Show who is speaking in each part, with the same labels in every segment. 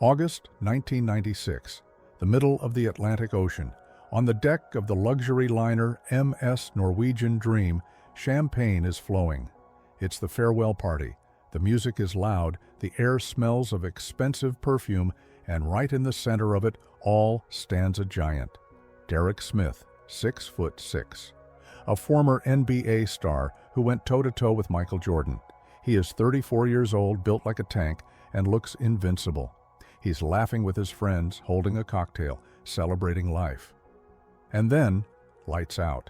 Speaker 1: August 1996, the middle of the Atlantic Ocean. On the deck of the luxury liner MS Norwegian Dream, champagne is flowing. It's the farewell party. The music is loud, the air smells of expensive perfume, and right in the center of it all stands a giant. Derek Smith, 6'6", a former NBA star who went toe-to-toe with Michael Jordan. He is 34 years old, built like a tank, and looks invincible. He's laughing with his friends, holding a cocktail, celebrating life. And then, lights out.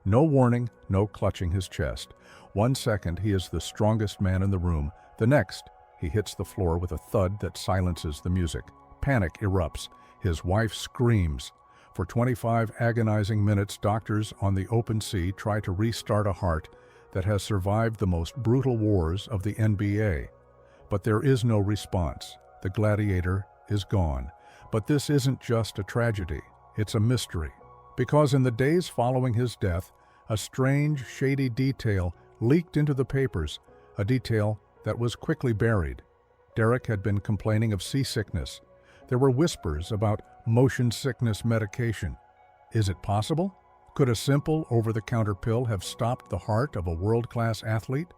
Speaker 1: No warning, no clutching his chest. 1 second, he is the strongest man in the room. The next, he hits the floor with a thud that silences the music. Panic erupts. His wife screams. For 25 agonizing minutes, doctors on the open sea try to restart a heart that has survived the most brutal wars of the NBA. But there is no response. The gladiator is gone. But this isn't just a tragedy. It's a mystery. Because in the days following his death, a strange, shady detail leaked into the papers, a detail that was quickly buried. Derek had been complaining of seasickness. There were whispers about motion sickness medication. Is it possible? Could a simple over-the-counter pill have stopped the heart of a world-class athlete?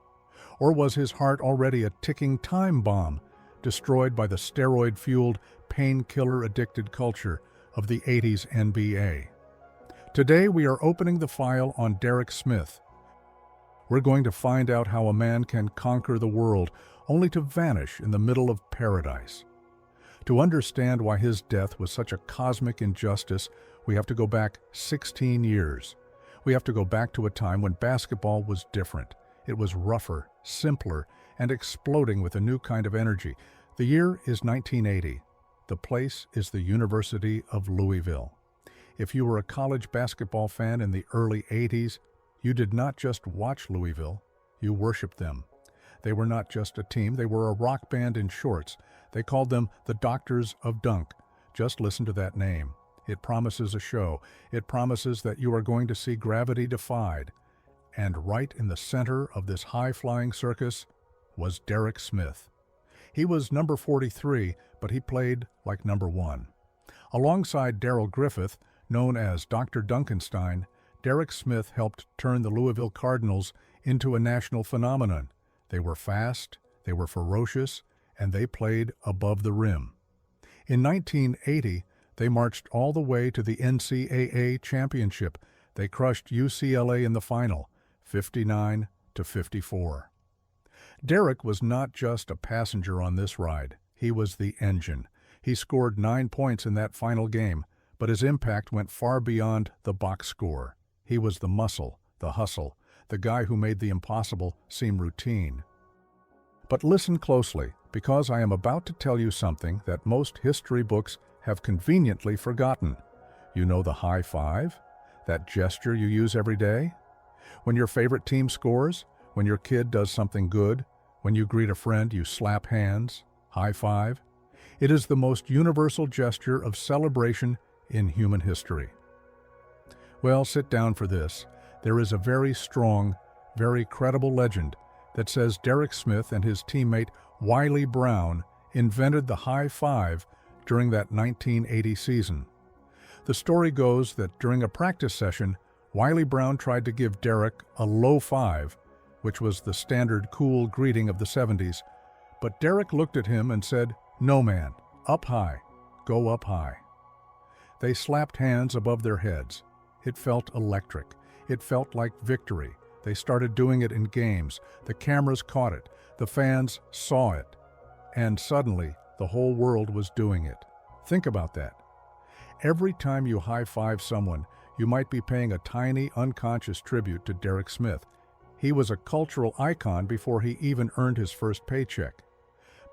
Speaker 1: Or was his heart already a ticking time bomb, destroyed by the steroid-fueled, painkiller-addicted culture of the 80s NBA? Today we are opening the file on Derek Smith. We're going to find out how a man can conquer the world only to vanish in the middle of paradise. To understand why his death was such a cosmic injustice, we have to go back 16 years. We have to go back to a time when basketball was different. It was rougher, simpler, and exploding with a new kind of energy. The year is 1980. The place is the University of Louisville. If you were a college basketball fan in the early 80s, you did not just watch Louisville, you worshiped them. They were not just a team, they were a rock band in shorts. They called them the Doctors of Dunk. Just listen to that name. It promises a show. It promises that you are going to see gravity defied. And right in the center of this high-flying circus was Derek Smith. He was number 43, but he played like number 1. Alongside Darrell Griffith, known as Dr. Duncanstein, Derek Smith helped turn the Louisville Cardinals into a national phenomenon. They were fast, they were ferocious, and they played above the rim. In 1980, they marched all the way to the NCAA championship. They crushed UCLA in the final, 59-54. Derek was not just a passenger on this ride. He was the engine. He scored 9 points in that final game, but his impact went far beyond the box score. He was the muscle, the hustle, the guy who made the impossible seem routine. But listen closely, because I am about to tell you something that most history books have conveniently forgotten. You know the high five? That gesture you use every day? When your favorite team scores, when your kid does something good, when you greet a friend, you slap hands, high five. It is the most universal gesture of celebration in human history. Well, sit down for this. There is a very strong, very credible legend that says Derek Smith and his teammate Wiley Brown invented the high five during that 1980 season. The story goes that during a practice session, Wiley Brown tried to give Derek a low five, which was the standard cool greeting of the 70s, but Derek looked at him and said, "No, man, up high, go up high." They slapped hands above their heads. It felt electric. It felt like victory. They started doing it in games. The cameras caught it. The fans saw it. And suddenly, the whole world was doing it. Think about that. Every time you high-five someone, you might be paying a tiny, unconscious tribute to Derek Smith. He was a cultural icon before he even earned his first paycheck.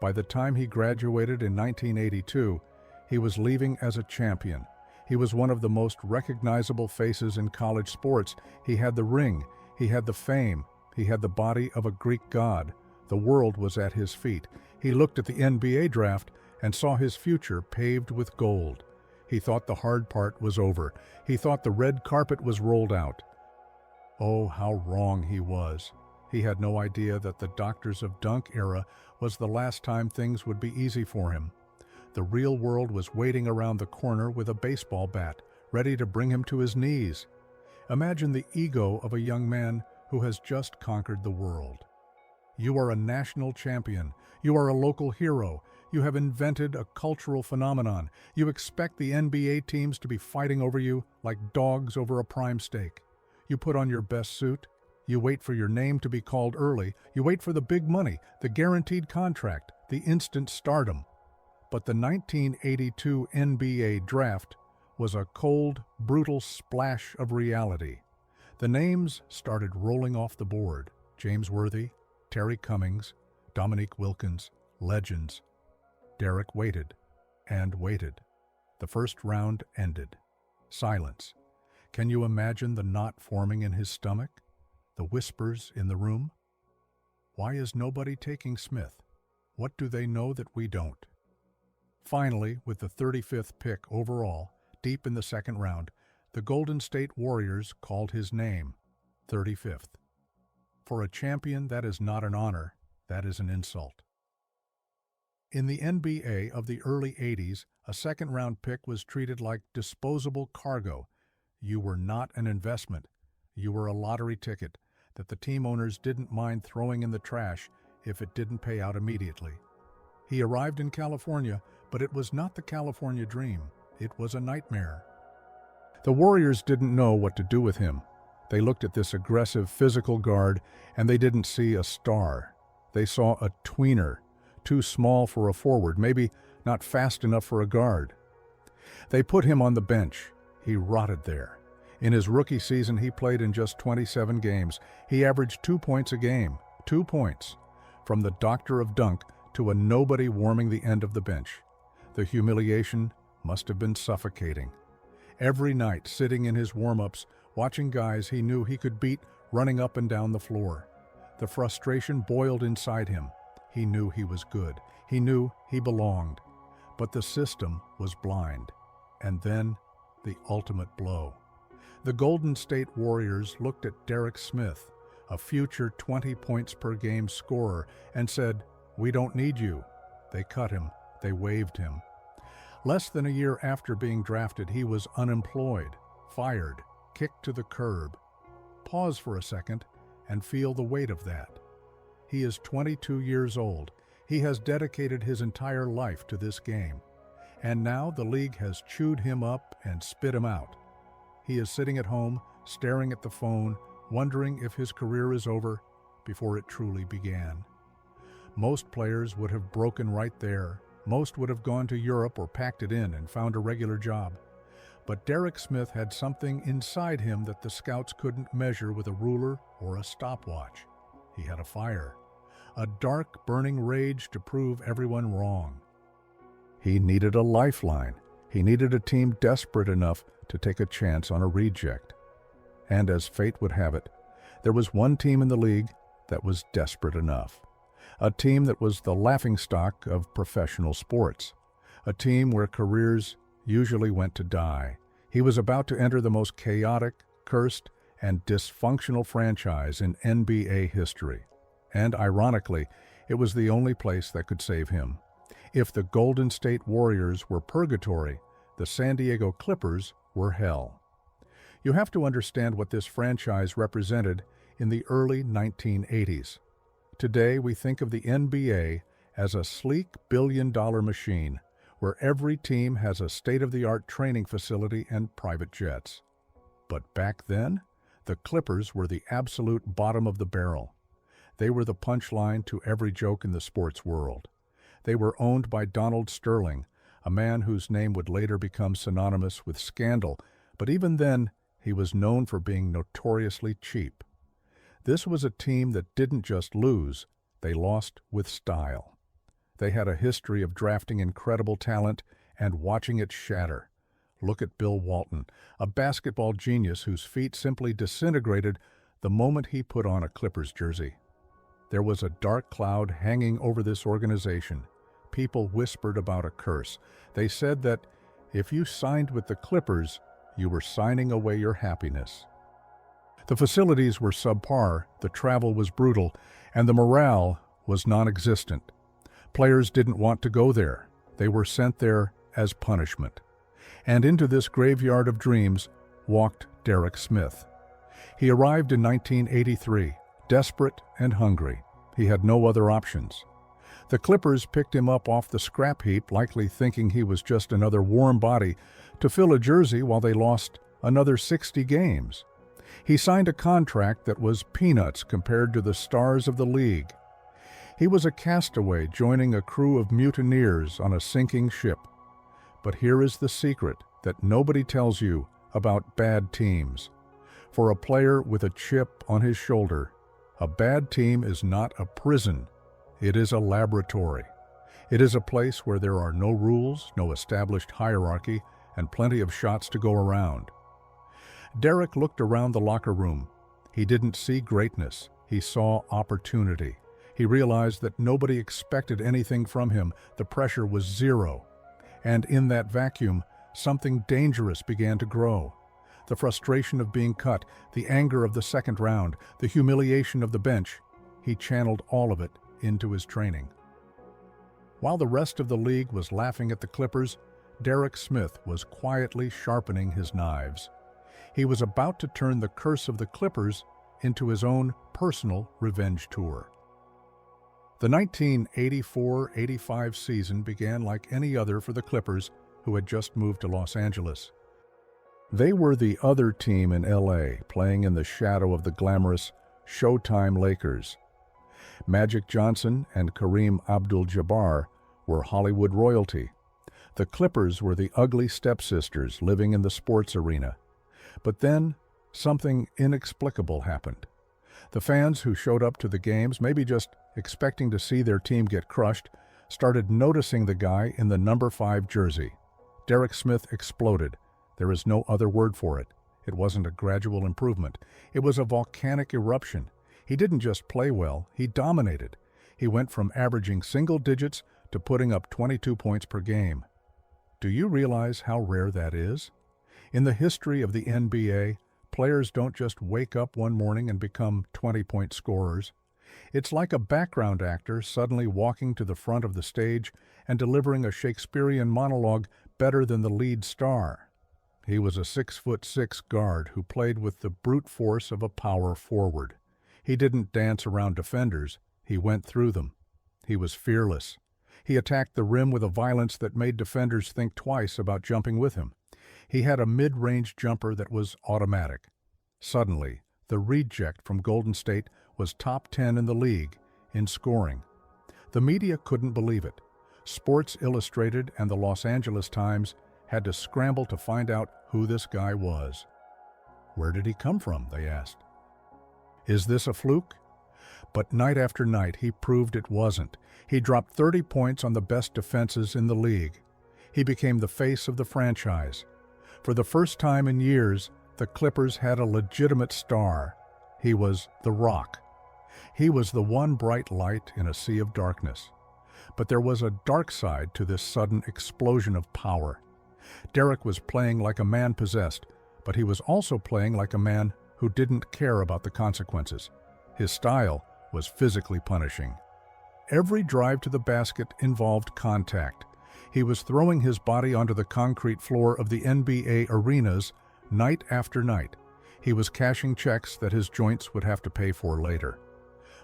Speaker 1: By the time he graduated in 1982, he was leaving as a champion. He was one of the most recognizable faces in college sports. He had the ring, he had the fame, he had the body of a Greek god. The world was at his feet. He looked at the NBA draft and saw his future paved with gold. He thought the hard part was over. He thought the red carpet was rolled out. Oh, how wrong he was. He had no idea that the Doctors of Dunk era was the last time things would be easy for him. The real world was waiting around the corner with a baseball bat, ready to bring him to his knees. Imagine the ego of a young man who has just conquered the world. You are a national champion. You are a local hero. You have invented a cultural phenomenon. You expect the NBA teams to be fighting over you like dogs over a prime steak. You put on your best suit. You wait for your name to be called early. You wait for the big money, the guaranteed contract, the instant stardom. But the 1982 NBA draft was a cold, brutal splash of reality. The names started rolling off the board. James Worthy, Terry Cummings, Dominique Wilkins, legends. Derek waited and waited. The first round ended. Silence. Can you imagine the knot forming in his stomach? The whispers in the room? Why is nobody taking Smith? What do they know that we don't? Finally, with the 35th pick overall, deep in the second round, the Golden State Warriors called his name, 35th. For a champion, that is not an honor, that is an insult. In the NBA of the early 80s, a second-round pick was treated like disposable cargo. You were not an investment. You were a lottery ticket that the team owners didn't mind throwing in the trash if it didn't pay out immediately. He arrived in California, but it was not the California dream. It was a nightmare. The Warriors didn't know what to do with him. They looked at this aggressive physical guard, and they didn't see a star. They saw a tweener, too small for a forward, maybe not fast enough for a guard. They put him on the bench. He rotted there. In his rookie season, he played in just 27 games. He averaged 2 points a game. 2 points. From the doctor of dunk to a nobody warming the end of the bench. The humiliation must have been suffocating. Every night, sitting in his warm-ups, watching guys he knew he could beat running up and down the floor. The frustration boiled inside him. He knew he was good. He knew he belonged. But the system was blind. And then, the ultimate blow. The Golden State Warriors looked at Derek Smith, a future 20 points per game scorer, and said, "We don't need you." They cut him. They waived him. Less than a year after being drafted, he was unemployed, fired, kicked to the curb. Pause for a second and feel the weight of that. He is 22 years old. He has dedicated his entire life to this game. And now the league has chewed him up and spit him out. He is sitting at home, staring at the phone, wondering if his career is over before it truly began. Most players would have broken right there. Most would have gone to Europe or packed it in and found a regular job. But Derek Smith had something inside him that the scouts couldn't measure with a ruler or a stopwatch. He had a fire, a dark, burning rage to prove everyone wrong. He needed a lifeline. He needed a team desperate enough to take a chance on a reject. And as fate would have it, there was one team in the league that was desperate enough. A team that was the laughingstock of professional sports. A team where careers usually went to die. He was about to enter the most chaotic, cursed, and dysfunctional franchise in NBA history. And ironically, it was the only place that could save him. If the Golden State Warriors were purgatory, the San Diego Clippers were hell. You have to understand what this franchise represented in the early 1980s. Today, we think of the NBA as a sleek billion-dollar machine where every team has a state-of-the-art training facility and private jets. But back then, the Clippers were the absolute bottom of the barrel. They were the punchline to every joke in the sports world. They were owned by Donald Sterling, a man whose name would later become synonymous with scandal, but even then, he was known for being notoriously cheap. This was a team that didn't just lose, they lost with style. They had a history of drafting incredible talent and watching it shatter. Look at Bill Walton, a basketball genius whose feet simply disintegrated the moment he put on a Clippers jersey. There was a dark cloud hanging over this organization. People whispered about a curse. They said that if you signed with the Clippers, you were signing away your happiness. The facilities were subpar, the travel was brutal, and the morale was non-existent. Players didn't want to go there. They were sent there as punishment. And into this graveyard of dreams walked Derek Smith. He arrived in 1983, desperate and hungry. He had no other options. The Clippers picked him up off the scrap heap, likely thinking he was just another warm body to fill a jersey while they lost another 60 games. He signed a contract that was peanuts compared to the stars of the league. He was a castaway joining a crew of mutineers on a sinking ship. But here is the secret that nobody tells you about bad teams. For a player with a chip on his shoulder, a bad team is not a prison. It is a laboratory. It is a place where there are no rules, no established hierarchy, and plenty of shots to go around. Derek looked around the locker room. He didn't see greatness. He saw opportunity. He realized that nobody expected anything from him. The pressure was zero. And in that vacuum, something dangerous began to grow. The frustration of being cut, the anger of the second round, the humiliation of the bench. He channeled all of it into his training. While the rest of the league was laughing at the Clippers, Derek Smith was quietly sharpening his knives. He was about to turn the curse of the Clippers into his own personal revenge tour. The 1984-85 season began like any other for the Clippers, who had just moved to Los Angeles. They were the other team in LA, playing in the shadow of the glamorous Showtime Lakers. Magic Johnson and Kareem Abdul-Jabbar were Hollywood royalty. The Clippers were the ugly stepsisters living in the sports arena. But then, something inexplicable happened. The fans who showed up to the games, maybe just expecting to see their team get crushed, started noticing the guy in the number 5 jersey. Derek Smith exploded. There is no other word for it. It wasn't a gradual improvement. It was a volcanic eruption. He didn't just play well, he dominated. He went from averaging single digits to putting up 22 points per game. Do you realize how rare that is? In the history of the NBA, players don't just wake up one morning and become 20-point scorers. It's like a background actor suddenly walking to the front of the stage and delivering a Shakespearean monologue better than the lead star. He was a 6'6" guard who played with the brute force of a power forward. He didn't dance around defenders, he went through them. He was fearless. He attacked the rim with a violence that made defenders think twice about jumping with him. He had a mid-range jumper that was automatic. Suddenly, the reject from Golden State was top 10 in the league in scoring. The media couldn't believe it. Sports Illustrated and the Los Angeles Times had to scramble to find out who this guy was. Where did he come from, they asked. Is this a fluke? But night after night, he proved it wasn't. He dropped 30 points on the best defenses in the league. He became the face of the franchise. For the first time in years, the Clippers had a legitimate star. He was the Rock. He was the one bright light in a sea of darkness. But there was a dark side to this sudden explosion of power. Derek was playing like a man possessed, but he was also playing like a man who didn't care about the consequences. His style was physically punishing. Every drive to the basket involved contact. He was throwing his body onto the concrete floor of the NBA arenas night after night. He was cashing checks that his joints would have to pay for later.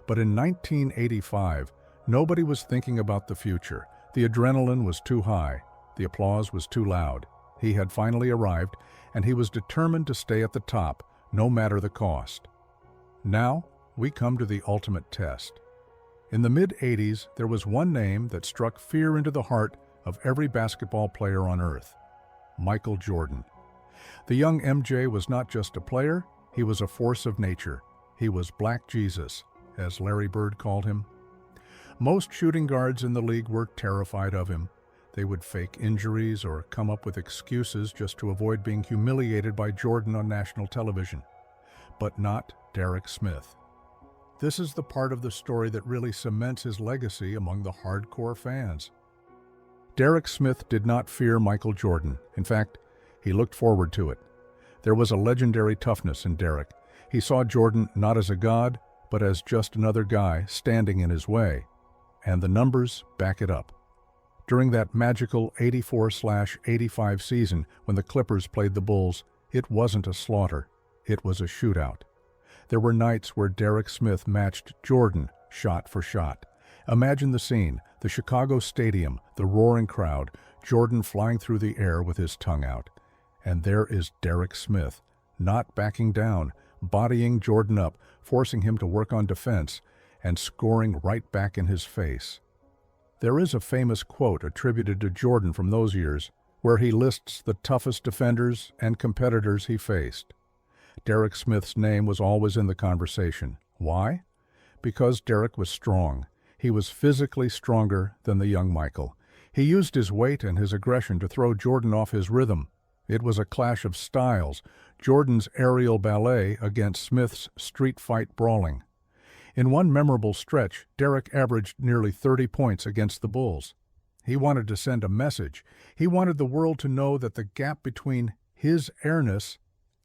Speaker 1: But in 1985, nobody was thinking about the future. The adrenaline was too high. The applause was too loud. He had finally arrived, and he was determined to stay at the top, no matter the cost. Now, we come to the ultimate test. In the mid-'80s, there was one name that struck fear into the heart of every basketball player on earth: Michael Jordan. The young MJ was not just a player, he was a force of nature. He was Black Jesus, as Larry Bird called him. Most shooting guards in the league were terrified of him. They would fake injuries or come up with excuses just to avoid being humiliated by Jordan on national television. But not Derek Smith. This is the part of the story that really cements his legacy among the hardcore fans. Derek Smith did not fear Michael Jordan. In fact, he looked forward to it. There was a legendary toughness in Derek. He saw Jordan not as a god, but as just another guy standing in his way. And the numbers back it up. During that magical 84/85 season when the Clippers played the Bulls, it wasn't a slaughter, it was a shootout. There were nights where Derek Smith matched Jordan shot for shot. Imagine the scene, the Chicago Stadium, the roaring crowd, Jordan flying through the air with his tongue out. And there is Derek Smith, not backing down, bodying Jordan up, forcing him to work on defense, and scoring right back in his face. There is a famous quote attributed to Jordan from those years, where he lists the toughest defenders and competitors he faced. Derek Smith's name was always in the conversation. Why? Because Derek was strong. He was physically stronger than the young Michael. He used his weight and his aggression to throw Jordan off his rhythm. It was a clash of styles, Jordan's aerial ballet against Smith's street fight brawling. In one memorable stretch, Derek averaged nearly 30 points against the Bulls. He wanted to send a message. He wanted the world to know that the gap between his airness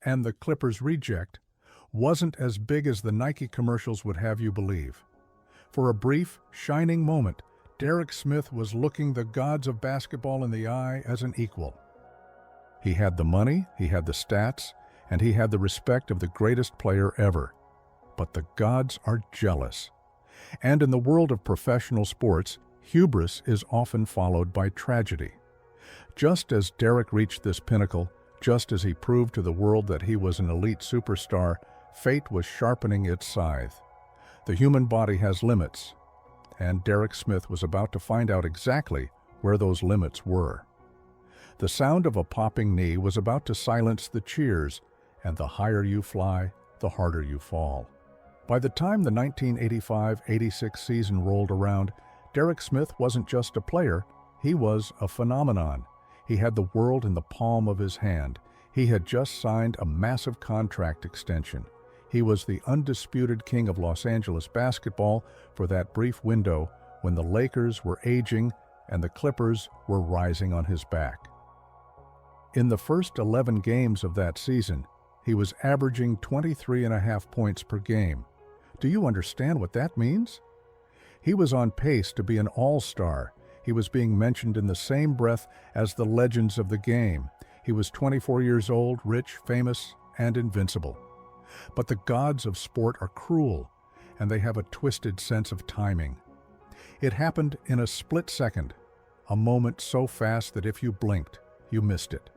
Speaker 1: and the Clippers' reject wasn't as big as the Nike commercials would have you believe. For a brief, shining moment, Derek Smith was looking the gods of basketball in the eye as an equal. He had the money, he had the stats, and he had the respect of the greatest player ever. But the gods are jealous. And in the world of professional sports, hubris is often followed by tragedy. Just as Derek reached this pinnacle, just as he proved to the world that he was an elite superstar, fate was sharpening its scythe. The human body has limits, and Derek Smith was about to find out exactly where those limits were. The sound of a popping knee was about to silence the cheers, and the higher you fly, the harder you fall. By the time the 1985-86 season rolled around, Derek Smith wasn't just a player, he was a phenomenon. He had the world in the palm of his hand. He had just signed a massive contract extension. He was the undisputed king of Los Angeles basketball for that brief window when the Lakers were aging and the Clippers were rising on his back. In the first 11 games of that season, he was averaging 23.5 points per game. Do you understand what that means? He was on pace to be an all-star. He was being mentioned in the same breath as the legends of the game. He was 24 years old, rich, famous, and invincible. But the gods of sport are cruel, and they have a twisted sense of timing. It happened in a split second, a moment so fast that if you blinked, you missed it.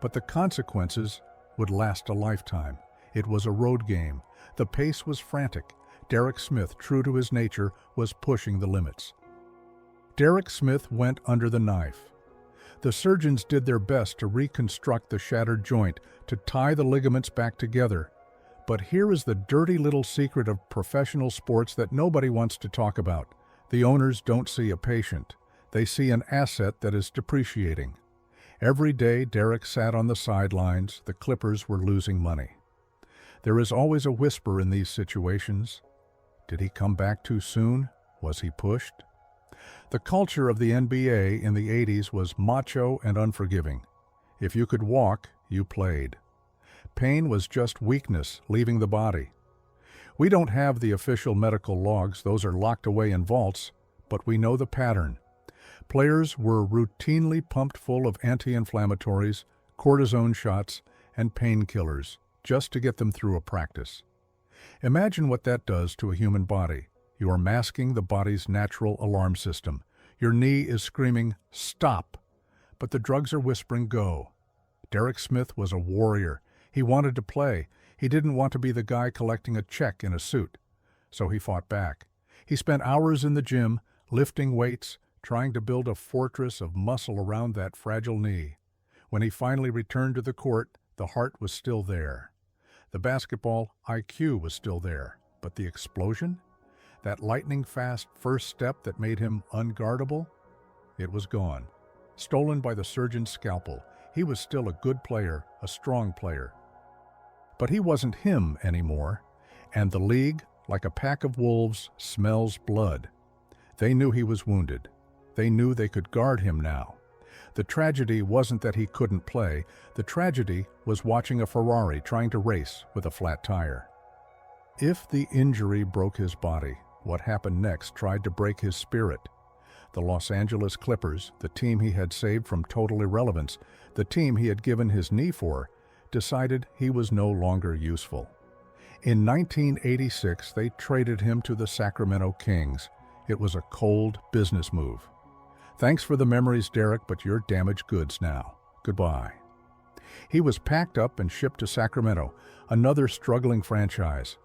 Speaker 1: But the consequences would last a lifetime. It was a road game. The pace was frantic. Derek Smith, true to his nature, was pushing the limits. Derek Smith went under the knife. The surgeons did their best to reconstruct the shattered joint, to tie the ligaments back together. But here is the dirty little secret of professional sports that nobody wants to talk about. The owners don't see a patient. They see an asset that is depreciating. Every day Derek sat on the sidelines, the Clippers were losing money. There is always a whisper in these situations. Did he come back too soon? Was he pushed? The culture of the NBA in the 80s was macho and unforgiving. If you could walk, you played. Pain was just weakness leaving the body. We don't have the official medical logs, those are locked away in vaults, but we know the pattern. Players were routinely pumped full of anti-inflammatories, cortisone shots, and painkillers just to get them through a practice. Imagine what that does to a human body. You are masking the body's natural alarm system. Your knee is screaming, "Stop!" But the drugs are whispering, "Go." Derek Smith was a warrior. He wanted to play. He didn't want to be the guy collecting a check in a suit. So he fought back. He spent hours in the gym, lifting weights, trying to build a fortress of muscle around that fragile knee. When he finally returned to the court, the heart was still there. The basketball IQ was still there. But the explosion? That lightning-fast first step that made him unguardable? It was gone. Stolen by the surgeon's scalpel. He was still a good player, a strong player. But he wasn't him anymore, and the league, like a pack of wolves, smells blood. They knew he was wounded. They knew they could guard him now. The tragedy wasn't that he couldn't play. The tragedy was watching a Ferrari trying to race with a flat tire. If the injury broke his body, what happened next tried to break his spirit. The Los Angeles Clippers, the team he had saved from total irrelevance, the team he had given his knee for, decided he was no longer useful. In 1986, they traded him to the Sacramento Kings. It was a cold business move. Thanks for the memories, Derek, but you're damaged goods now. Goodbye. He was packed up and shipped to Sacramento, another struggling franchise.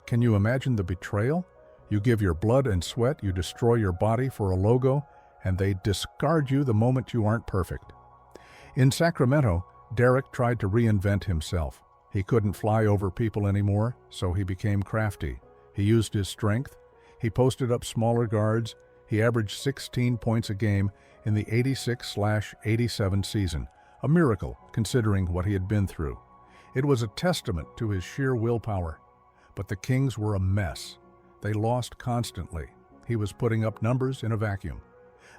Speaker 1: Can you imagine the betrayal? You give your blood and sweat, you destroy your body for a logo, and they discard you the moment you aren't perfect. In Sacramento, Derek tried to reinvent himself. He couldn't fly over people anymore, so he became crafty. He used his strength. He posted up smaller guards. He averaged 16 points a game in the 86/87 season, a miracle considering what he had been through. It was a testament to his sheer willpower. But the Kings were a mess. They lost constantly. He was putting up numbers in a vacuum.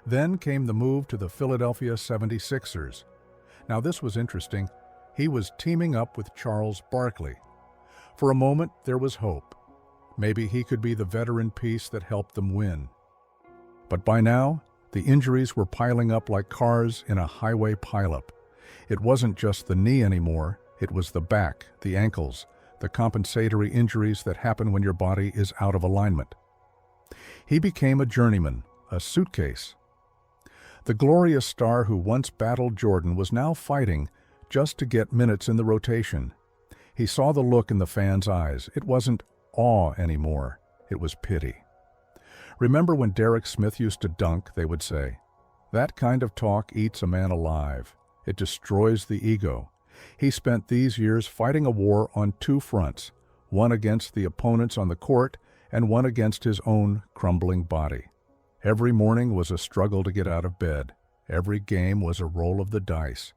Speaker 1: Then came the move to the Philadelphia 76ers. Now this was interesting. He was teaming up with Charles Barkley. For a moment, there was hope. Maybe he could be the veteran piece that helped them win. But by now, the injuries were piling up like cars in a highway pileup. It wasn't just the knee anymore. It was the back, the ankles, the compensatory injuries that happen when your body is out of alignment. He became a journeyman, a suitcase. The glorious star who once battled Jordan was now fighting just to get minutes in the rotation. He saw the look in the fans' eyes. It wasn't awe anymore. It was pity. Remember when Derek Smith used to dunk, they would say, "That kind of talk eats a man alive. It destroys the ego." He spent these years fighting a war on two fronts, one against the opponents on the court and one against his own crumbling body. Every morning was a struggle to get out of bed. Every game was a roll of the dice.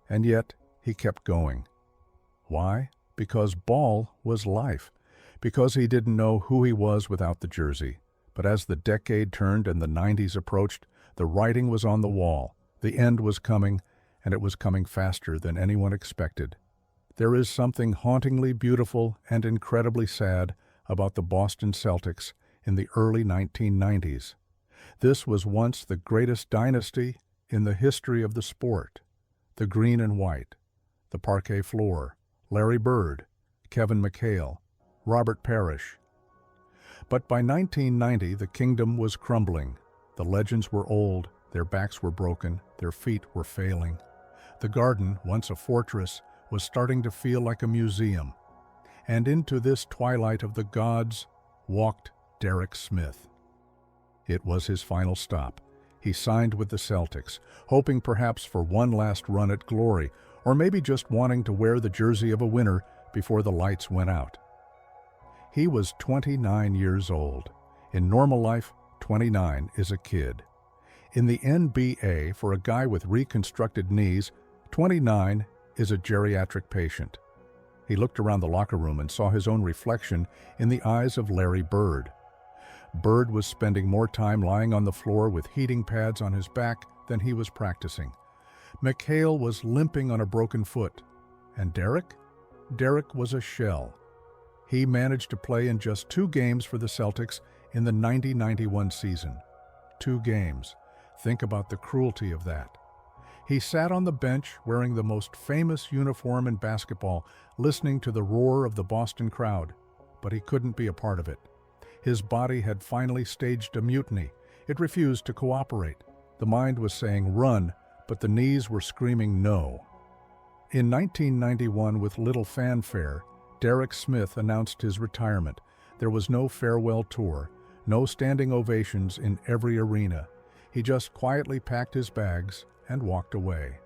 Speaker 1: And yet, he kept going. Why? Because ball was life. Because he didn't know who he was without the jersey. But as the decade turned and the 90s approached, the writing was on the wall. The end was coming, and it was coming faster than anyone expected. There is something hauntingly beautiful and incredibly sad about the Boston Celtics in the early 1990s. This was once the greatest dynasty in the history of the sport. The green and white, the parquet floor, Larry Bird, Kevin McHale, Robert Parrish. But by 1990, the kingdom was crumbling. The legends were old, their backs were broken, their feet were failing. The Garden, once a fortress, was starting to feel like a museum. And into this twilight of the gods walked Derek Smith. It was his final stop. He signed with the Celtics, hoping perhaps for one last run at glory, or maybe just wanting to wear the jersey of a winner before the lights went out. He was 29 years old. In normal life, 29 is a kid. In the NBA, for a guy with reconstructed knees, 29 is a geriatric patient. He looked around the locker room and saw his own reflection in the eyes of Larry Bird. Bird was spending more time lying on the floor with heating pads on his back than he was practicing. McHale was limping on a broken foot. And Derek? Derek was a shell. He managed to play in just 2 games for the Celtics in the 90-91 season. 2 games. Think about the cruelty of that. He sat on the bench wearing the most famous uniform in basketball, listening to the roar of the Boston crowd, but he couldn't be a part of it. His body had finally staged a mutiny. It refused to cooperate. The mind was saying run, but the knees were screaming no. In 1991, with little fanfare, Derek Smith announced his retirement. There was no farewell tour, no standing ovations in every arena. He just quietly packed his bags and walked away.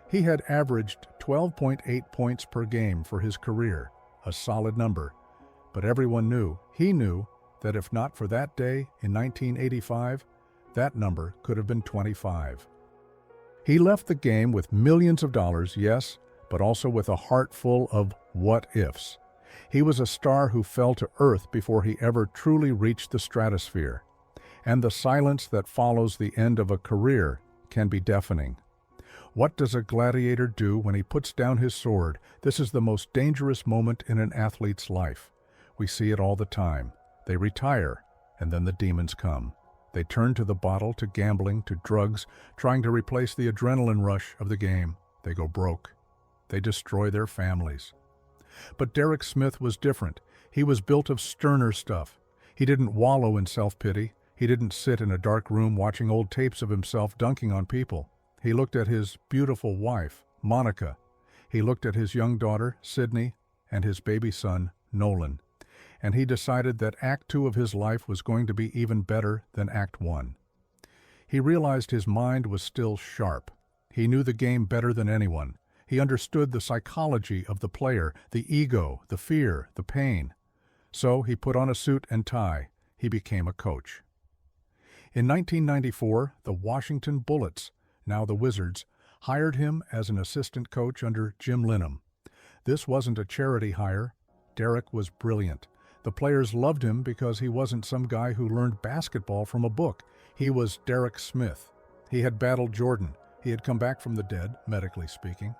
Speaker 1: He had averaged 12.8 points per game for his career, a solid number. But everyone knew, he knew, that if not for that day in 1985, that number could have been 25. He left the game with millions of dollars, yes, but also with a heart full of what-ifs. He was a star who fell to earth before he ever truly reached the stratosphere. And the silence that follows the end of a career can be deafening. What does a gladiator do when he puts down his sword? This is the most dangerous moment in an athlete's life. We see it all the time. They retire, and then the demons come. They turn to the bottle, to gambling, to drugs, trying to replace the adrenaline rush of the game. They go broke. They destroy their families. But Derek Smith was different. He was built of sterner stuff. He didn't wallow in self-pity. He didn't sit in a dark room watching old tapes of himself dunking on people. He looked at his beautiful wife, Monica. He looked at his young daughter, Sydney, and his baby son, Nolan. And he decided that Act 2 of his life was going to be even better than Act 1. He realized his mind was still sharp. He knew the game better than anyone. He understood the psychology of the player, the ego, the fear, the pain. So he put on a suit and tie. He became a coach. In 1994, the Washington Bullets, now the Wizards, hired him as an assistant coach under Jim Linham. This wasn't a charity hire. Derek was brilliant. The players loved him because he wasn't some guy who learned basketball from a book. He was Derek Smith. He had battled Jordan. He had come back from the dead, medically speaking.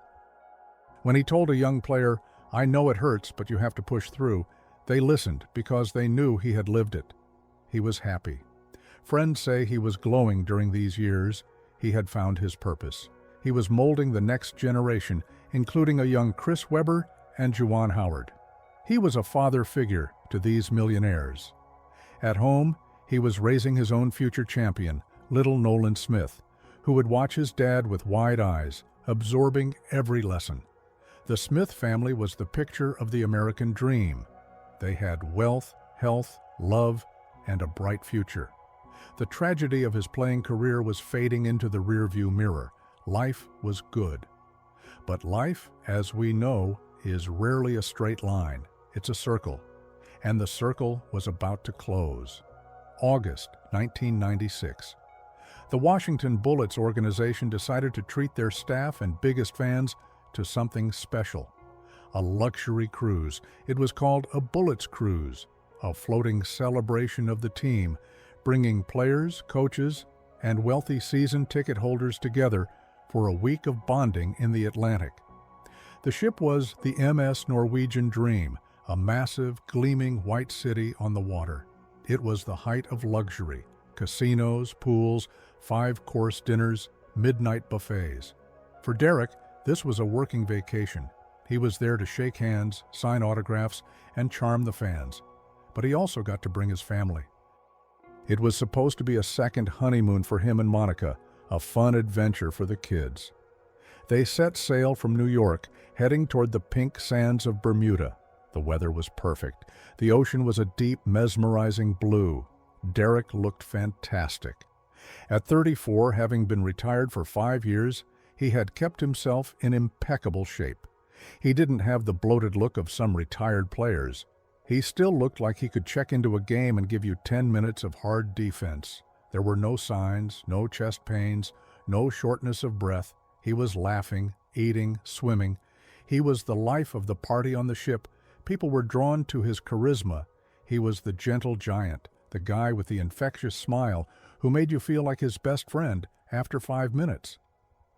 Speaker 1: When he told a young player, "I know it hurts, but you have to push through," they listened because they knew he had lived it. He was happy. Friends say he was glowing during these years. He had found his purpose. He was molding the next generation, including a young Chris Webber and Juwan Howard. He was a father figure to these millionaires. At home, he was raising his own future champion, little Nolan Smith, who would watch his dad with wide eyes, absorbing every lesson. The Smith family was the picture of the American dream. They had wealth, health, love, and a bright future. The tragedy of his playing career was fading into the rearview mirror. Life was good. But life, as we know, is rarely a straight line. It's a circle. And the circle was about to close. August 1996. The Washington Bullets organization decided to treat their staff and biggest fans to something special. A luxury cruise. It was called a Bullets Cruise, a floating celebration of the team, bringing players, coaches, and wealthy season ticket holders together for a week of bonding in the Atlantic. The ship was the MS Norwegian Dream, a massive, gleaming white city on the water. It was the height of luxury: casinos, pools, 5-course dinners, midnight buffets. For Derek, this was a working vacation. He was there to shake hands, sign autographs, and charm the fans. But he also got to bring his family. It was supposed to be a second honeymoon for him and Monica, a fun adventure for the kids. They set sail from New York, heading toward the pink sands of Bermuda. The weather was perfect. The ocean was a deep, mesmerizing blue. Derek looked fantastic. At 34, having been retired for 5 years, he had kept himself in impeccable shape. He didn't have the bloated look of some retired players. He still looked like he could check into a game and give you 10 minutes of hard defense. There were no signs, no chest pains, no shortness of breath. He was laughing, eating, swimming. He was the life of the party on the ship. People were drawn to his charisma. He was the gentle giant, the guy with the infectious smile who made you feel like his best friend after 5 minutes.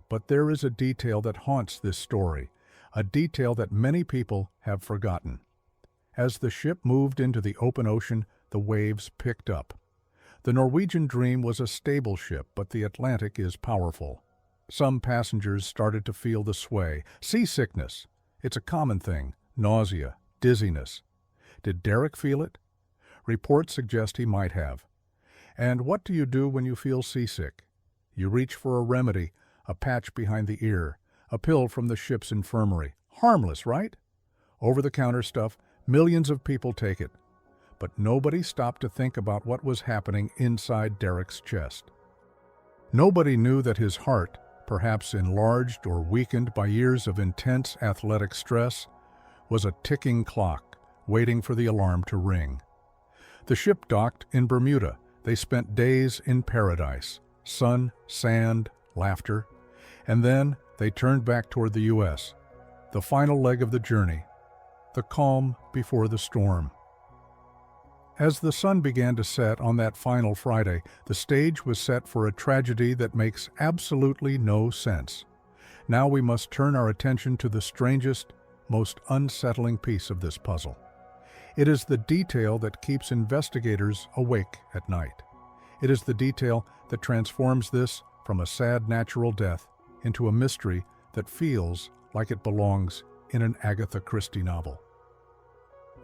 Speaker 1: But there is a detail that haunts this story, a detail that many people have forgotten. As the ship moved into the open ocean, the waves picked up. The Norwegian Dream was a stable ship, but the Atlantic is powerful. Some passengers started to feel the sway. Seasickness. It's a common thing. Nausea, dizziness. Did Derek feel it? Reports suggest he might have. And what do you do when you feel seasick? You reach for a remedy, a patch behind the ear, a pill from the ship's infirmary. Harmless, right? Over-the-counter stuff. Millions of people take it. But nobody stopped to think about what was happening inside Derek's chest. Nobody knew that his heart, perhaps enlarged or weakened by years of intense athletic stress, was a ticking clock, waiting for the alarm to ring. The ship docked in Bermuda. They spent days in paradise, sun, sand, laughter, and then they turned back toward the U.S., the final leg of the journey, the calm before the storm. As the sun began to set on that final Friday, the stage was set for a tragedy that makes absolutely no sense. Now we must turn our attention to the strangest, most unsettling piece of this puzzle. It is the detail that keeps investigators awake at night. It is the detail that transforms this from a sad natural death into a mystery that feels like it belongs in an Agatha Christie novel.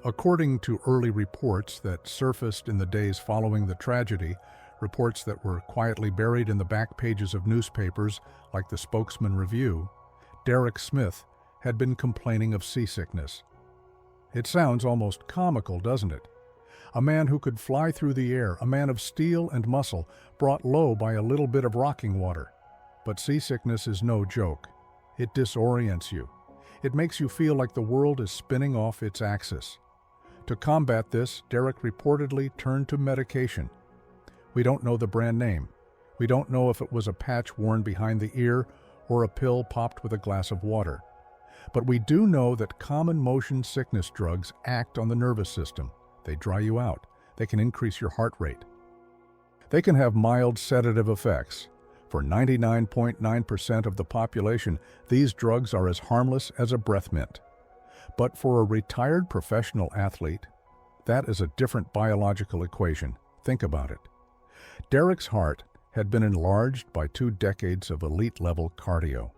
Speaker 1: According to early reports that surfaced in the days following the tragedy, reports that were quietly buried in the back pages of newspapers like the Spokesman Review, Derek Smith had been complaining of seasickness. It sounds almost comical, doesn't it? A man who could fly through the air, a man of steel and muscle, brought low by a little bit of rocking water. But seasickness is no joke. It disorients you. It makes you feel like the world is spinning off its axis. To combat this, Derek reportedly turned to medication. We don't know the brand name. We don't know if it was a patch worn behind the ear or a pill popped with a glass of water. But we do know that common motion sickness drugs act on the nervous system. They dry you out. They can increase your heart rate. They can have mild sedative effects. For 99.9% of the population, these drugs are as harmless as a breath mint. But for a retired professional athlete, that is a different biological equation. Think about it. Derek's heart had been enlarged by 2 decades of elite-level cardio.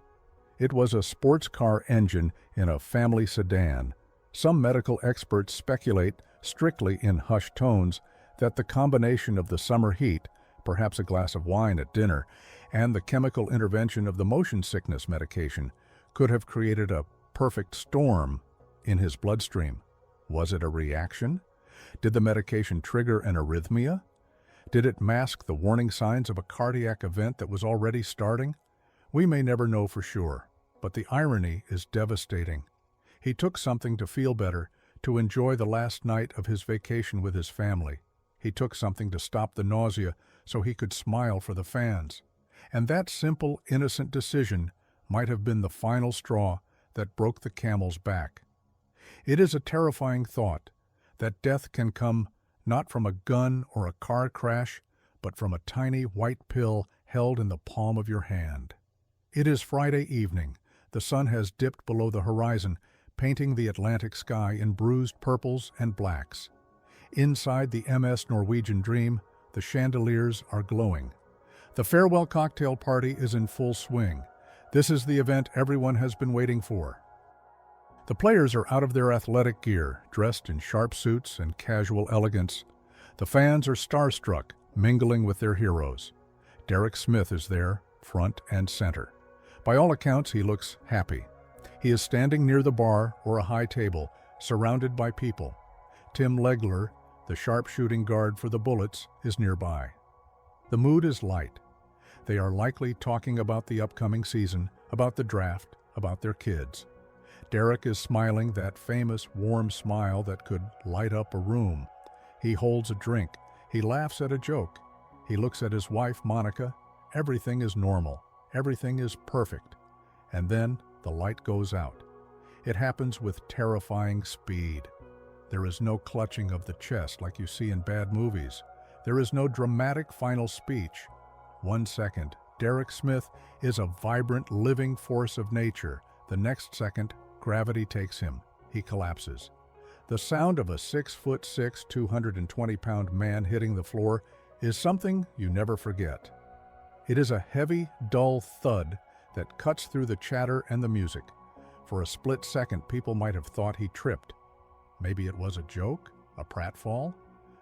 Speaker 1: It was a sports car engine in a family sedan. Some medical experts speculate, strictly in hushed tones, that the combination of the summer heat, perhaps a glass of wine at dinner, and the chemical intervention of the motion sickness medication could have created a perfect storm in his bloodstream. Was it a reaction? Did the medication trigger an arrhythmia? Did it mask the warning signs of a cardiac event that was already starting? We may never know for sure, but the irony is devastating. He took something to feel better, to enjoy the last night of his vacation with his family. He took something to stop the nausea so he could smile for the fans. And that simple, innocent decision might have been the final straw that broke the camel's back. It is a terrifying thought that death can come not from a gun or a car crash, but from a tiny white pill held in the palm of your hand. It is Friday evening. The sun has dipped below the horizon, painting the Atlantic sky in bruised purples and blacks. Inside the MS Norwegian Dream, the chandeliers are glowing. The farewell cocktail party is in full swing. This is the event everyone has been waiting for. The players are out of their athletic gear, dressed in sharp suits and casual elegance. The fans are starstruck, mingling with their heroes. Derek Smith is there, front and center. By all accounts, he looks happy. He is standing near the bar or a high table, surrounded by people. Tim Legler, the sharpshooting guard for the Bullets, is nearby. The mood is light. They are likely talking about the upcoming season, about the draft, about their kids. Derek is smiling that famous warm smile that could light up a room. He holds a drink. He laughs at a joke. He looks at his wife, Monica. Everything is normal. Everything is perfect. And then the light goes out. It happens with terrifying speed. There is no clutching of the chest like you see in bad movies. There is no dramatic final speech. 1 second, Derek Smith is a vibrant, living force of nature. The next second, gravity takes him. He collapses. The sound of a 6'6", 220-pound man hitting the floor is something you never forget. It is a heavy, dull thud that cuts through the chatter and the music. For a split second, people might have thought he tripped. Maybe it was a joke, a pratfall,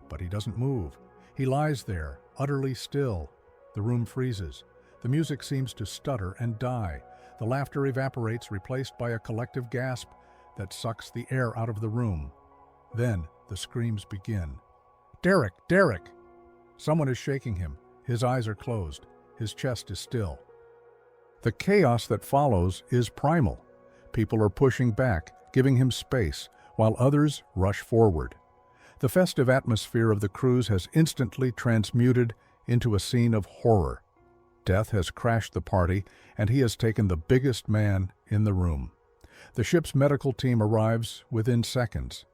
Speaker 1: but he doesn't move. He lies there, utterly still. The room freezes. The music seems to stutter and die. The laughter evaporates, replaced by a collective gasp that sucks the air out of the room. Then the screams begin. "Derek! Derek!" Someone is shaking him. His eyes are closed. His chest is still. The chaos that follows is primal. People are pushing back, giving him space, while others rush forward. The festive atmosphere of the cruise has instantly transmuted into a scene of horror. Death has crashed the party, and he has taken the biggest man in the room. The ship's medical team arrives within seconds.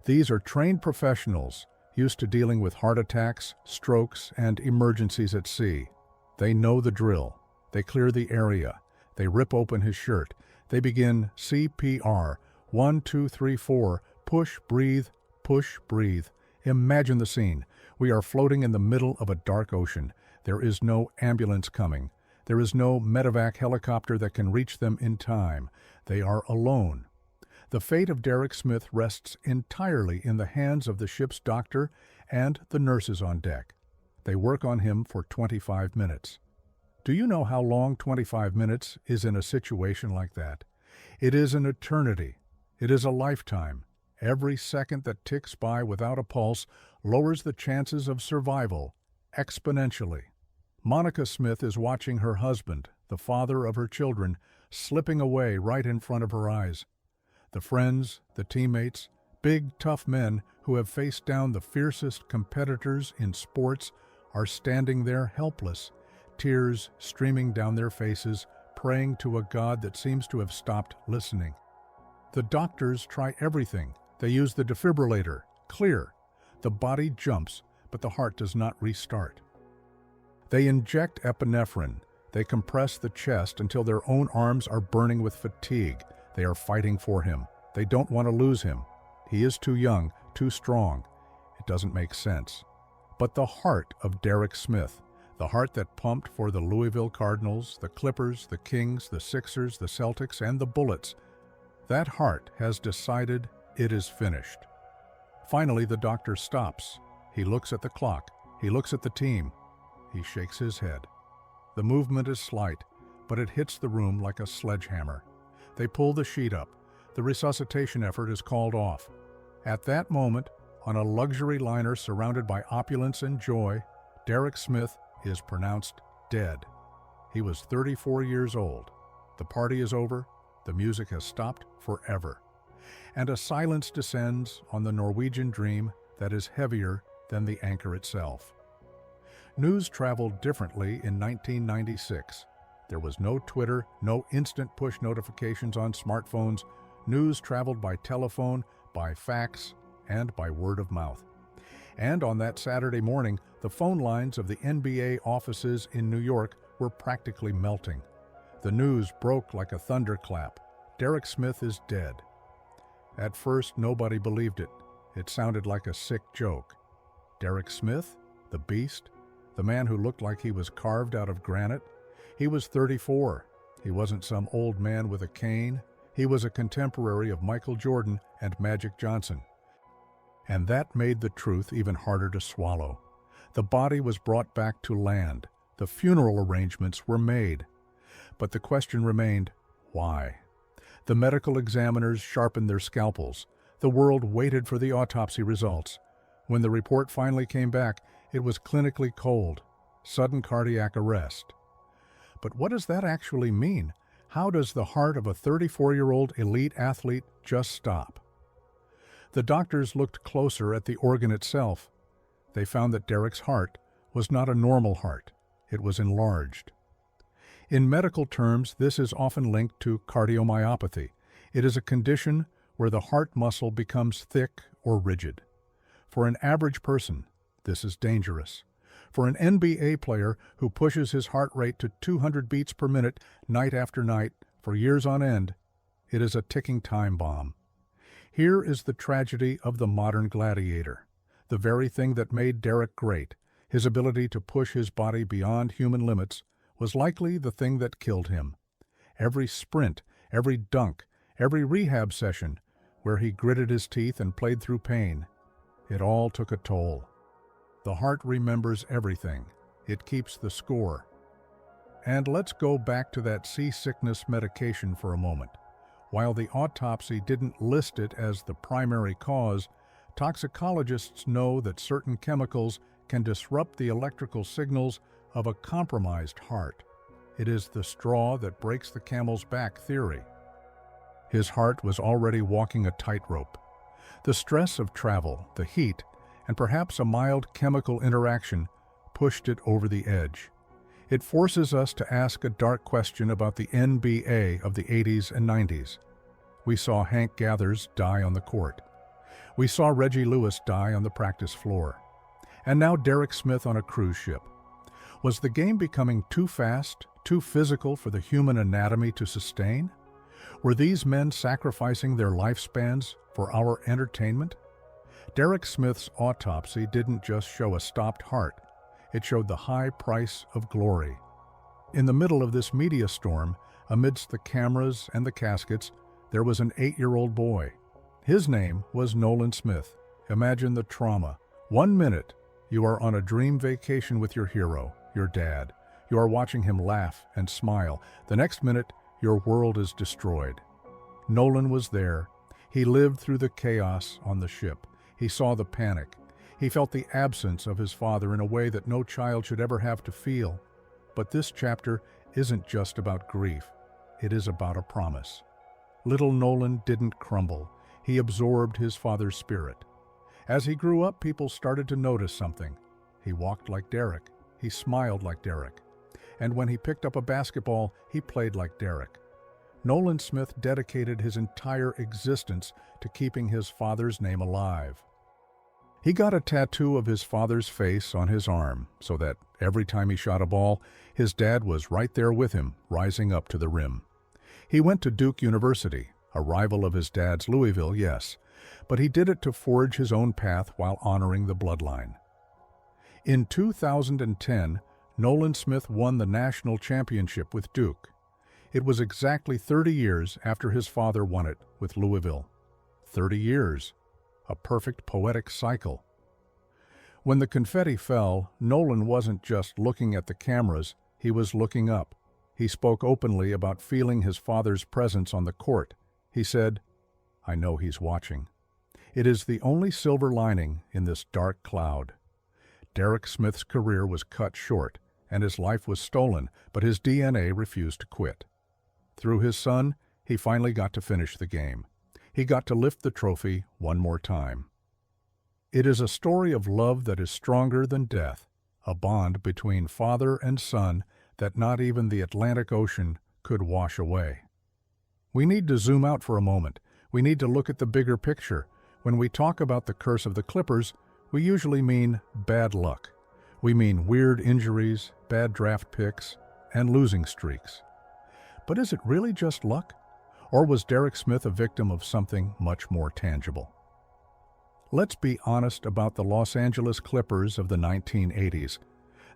Speaker 1: These are trained professionals, used to dealing with heart attacks, strokes, and emergencies at sea. They know the drill. They clear the area. They rip open his shirt. They begin CPR. 1, 2, 3, 4. Push, breathe, push, breathe. Imagine the scene. We are floating in the middle of a dark ocean. There is no ambulance coming. There is no medevac helicopter that can reach them in time. They are alone. The fate of Derek Smith rests entirely in the hands of the ship's doctor and the nurses on deck. They work on him for 25 minutes. Do you know how long 25 minutes is in a situation like that? It is an eternity. It is a lifetime. Every second that ticks by without a pulse lowers the chances of survival exponentially. Monica Smith is watching her husband, the father of her children, slipping away right in front of her eyes. The friends, the teammates, big, tough men who have faced down the fiercest competitors in sports are standing there helpless, tears streaming down their faces, praying to a God that seems to have stopped listening. The doctors try everything. They use the defibrillator. Clear. The body jumps, but the heart does not restart. They inject epinephrine. They compress the chest until their own arms are burning with fatigue. They are fighting for him. They don't want to lose him. He is too young, too strong. It doesn't make sense. But the heart of Derek Smith, the heart that pumped for the Louisville Cardinals, the Clippers, the Kings, the Sixers, the Celtics, and the Bullets, that heart has decided it is finished. Finally, the doctor stops. He looks at the clock. He looks at the team. He shakes his head. The movement is slight, but it hits the room like a sledgehammer. They pull the sheet up. The resuscitation effort is called off. At that moment, on a luxury liner surrounded by opulence and joy, Derek Smith is pronounced dead. He was 34 years old. The party is over. The music has stopped forever. And a silence descends on the Norwegian dream that is heavier than the anchor itself. News traveled differently in 1996. There was no Twitter, no instant push notifications on smartphones. News traveled by telephone, by fax, and by word of mouth. And on that Saturday morning, the phone lines of the NBA offices in New York were practically melting. The news broke like a thunderclap. Derek Smith is dead. At first, nobody believed it. It sounded like a sick joke. Derek Smith, the beast, the man who looked like he was carved out of granite, he was 34. He wasn't some old man with a cane. He was a contemporary of Michael Jordan and Magic Johnson. And that made the truth even harder to swallow. The body was brought back to land. The funeral arrangements were made. But the question remained, why? The medical examiners sharpened their scalpels. The world waited for the autopsy results. When the report finally came back, it was clinically cold. Sudden cardiac arrest. But what does that actually mean? How does the heart of a 34-year-old elite athlete just stop? The doctors looked closer at the organ itself. They found that Derek's heart was not a normal heart. It was enlarged. In medical terms, this is often linked to cardiomyopathy. It is a condition where the heart muscle becomes thick or rigid. For an average person, this is dangerous. For an NBA player who pushes his heart rate to 200 beats per minute night after night for years on end, it is a ticking time bomb. Here is the tragedy of the modern gladiator. The very thing that made Derek great, his ability to push his body beyond human limits, was likely the thing that killed him. Every sprint, every dunk, every rehab session, where he gritted his teeth and played through pain, it all took a toll. The heart remembers everything. It keeps the score. And let's go back to that seasickness medication for a moment. While the autopsy didn't list it as the primary cause, toxicologists know that certain chemicals can disrupt the electrical signals of a compromised heart. It is the straw that breaks the camel's back theory. His heart was already walking a tightrope. The stress of travel, the heat, and perhaps a mild chemical interaction pushed it over the edge. It forces us to ask a dark question about the NBA of the 80s and 90s. We saw Hank Gathers die on the court. We saw Reggie Lewis die on the practice floor. And now Derek Smith on a cruise ship. Was the game becoming too fast, too physical for the human anatomy to sustain? Were these men sacrificing their lifespans for our entertainment? Derek Smith's autopsy didn't just show a stopped heart, it showed the high price of glory. In the middle of this media storm, amidst the cameras and the caskets, there was an 8-year-old boy. His name was Nolan Smith. Imagine the trauma. 1 minute, you are on a dream vacation with your hero, your dad. You are watching him laugh and smile. The next minute, your world is destroyed. Nolan was there. He lived through the chaos on the ship. He saw the panic. He felt the absence of his father in a way that no child should ever have to feel. But this chapter isn't just about grief. It is about a promise. Little Nolan didn't crumble. He absorbed his father's spirit. As he grew up, people started to notice something. He walked like Derek. He smiled like Derek. And when he picked up a basketball, he played like Derek. Nolan Smith dedicated his entire existence to keeping his father's name alive. He got a tattoo of his father's face on his arm so that every time he shot a ball, his dad was right there with him, rising up to the rim. He went to Duke University, a rival of his dad's Louisville, yes, but he did it to forge his own path while honoring the bloodline. In 2010, Nolan Smith won the national championship with Duke. It was exactly 30 years after his father won it with Louisville. 30 years. A perfect poetic cycle. When the confetti fell, Nolan wasn't just looking at the cameras, he was looking up. He spoke openly about feeling his father's presence on the court. He said, "I know he's watching." It is the only silver lining in this dark cloud. Derek Smith's career was cut short, and his life was stolen, but his DNA refused to quit. Through his son, he finally got to finish the game. He got to lift the trophy one more time. It is a story of love that is stronger than death, a bond between father and son that not even the Atlantic Ocean could wash away. We need to zoom out for a moment. We need to look at the bigger picture. When we talk about the curse of the Clippers, we usually mean bad luck. We mean weird injuries, bad draft picks, and losing streaks. But is it really just luck? Or was Derek Smith a victim of something much more tangible? Let's be honest about the Los Angeles Clippers of the 1980s.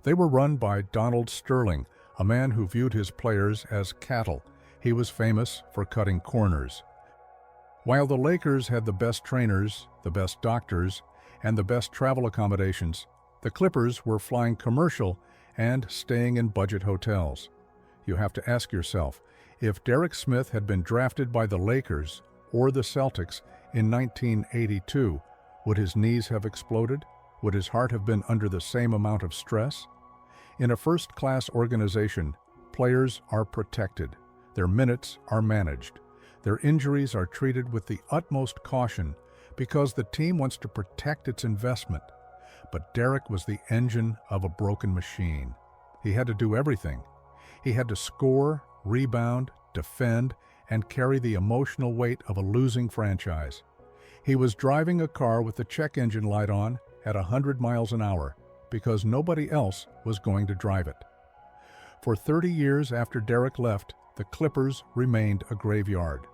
Speaker 1: They were run by Donald Sterling, a man who viewed his players as cattle. He was famous for cutting corners. While the Lakers had the best trainers, the best doctors, and the best travel accommodations, the Clippers were flying commercial and staying in budget hotels. You have to ask yourself, if Derek Smith had been drafted by the Lakers or the Celtics in 1982, would his knees have exploded? Would his heart have been under the same amount of stress? In a first-class organization, players are protected. Their minutes are managed. Their injuries are treated with the utmost caution because the team wants to protect its investment. But Derek was the engine of a broken machine. He had to do everything. He had to score, rebound, defend, and carry the emotional weight of a losing franchise. He was driving a car with the check engine light on at 100 miles an hour because nobody else was going to drive it. For 30 years after Derek left, the Clippers remained a graveyard.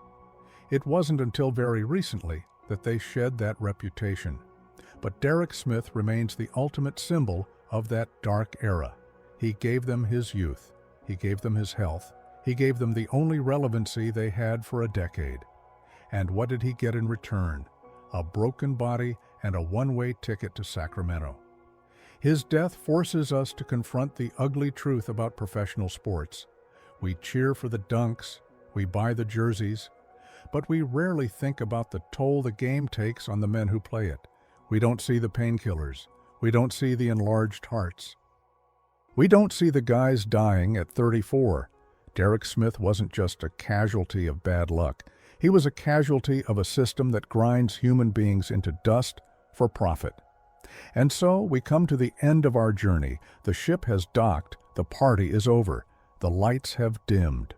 Speaker 1: It wasn't until very recently that they shed that reputation. But Derek Smith remains the ultimate symbol of that dark era. He gave them his youth. He gave them his health. He gave them the only relevancy they had for a decade. And what did he get in return? A broken body and a one-way ticket to Sacramento. His death forces us to confront the ugly truth about professional sports. We cheer for the dunks, we buy the jerseys, but we rarely think about the toll the game takes on the men who play it. We don't see the painkillers. We don't see the enlarged hearts. We don't see the guys dying at 34. Derek Smith wasn't just a casualty of bad luck. He was a casualty of a system that grinds human beings into dust for profit. And so we come to the end of our journey. The ship has docked. The party is over. The lights have dimmed.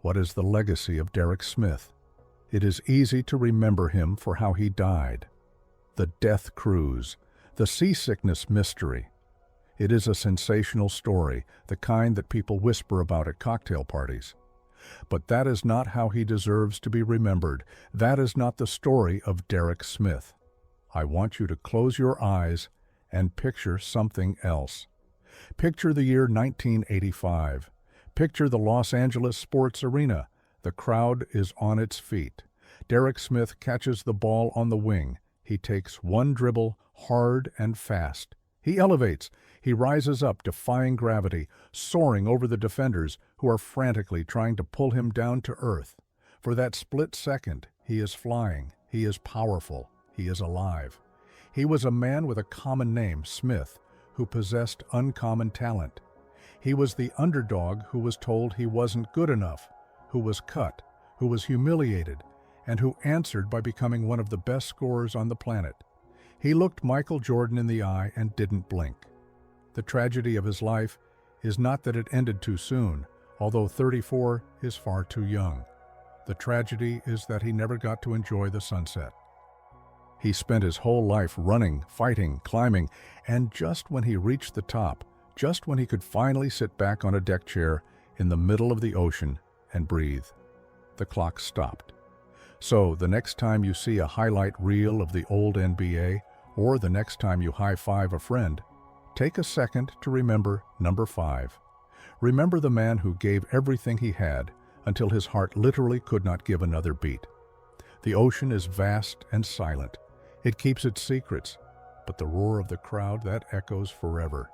Speaker 1: What is the legacy of Derek Smith? It is easy to remember him for how he died. The death cruise, the seasickness mystery. It is a sensational story, the kind that people whisper about at cocktail parties. But that is not how he deserves to be remembered. That is not the story of Derek Smith. I want you to close your eyes and picture something else. Picture the year 1985. Picture the Los Angeles sports arena. The crowd is on its feet. Derek Smith catches the ball on the wing. He takes one dribble, hard and fast. He elevates. He rises up, defying gravity, soaring over the defenders who are frantically trying to pull him down to earth. For that split second, he is flying. He is powerful. He is alive. He was a man with a common name, Smith, who possessed uncommon talent. He was the underdog who was told he wasn't good enough, who was cut, who was humiliated, and who answered by becoming one of the best scorers on the planet. He looked Michael Jordan in the eye and didn't blink. The tragedy of his life is not that it ended too soon, although 34 is far too young. The tragedy is that he never got to enjoy the sunset. He spent his whole life running, fighting, climbing, and just when he reached the top, just when he could finally sit back on a deck chair in the middle of the ocean and breathe, the clock stopped. So the next time you see a highlight reel of the old NBA, or the next time you high-five a friend, take a second to remember number 5. Remember the man who gave everything he had until his heart literally could not give another beat. The ocean is vast and silent. It keeps its secrets, but the roar of the crowd, that echoes forever.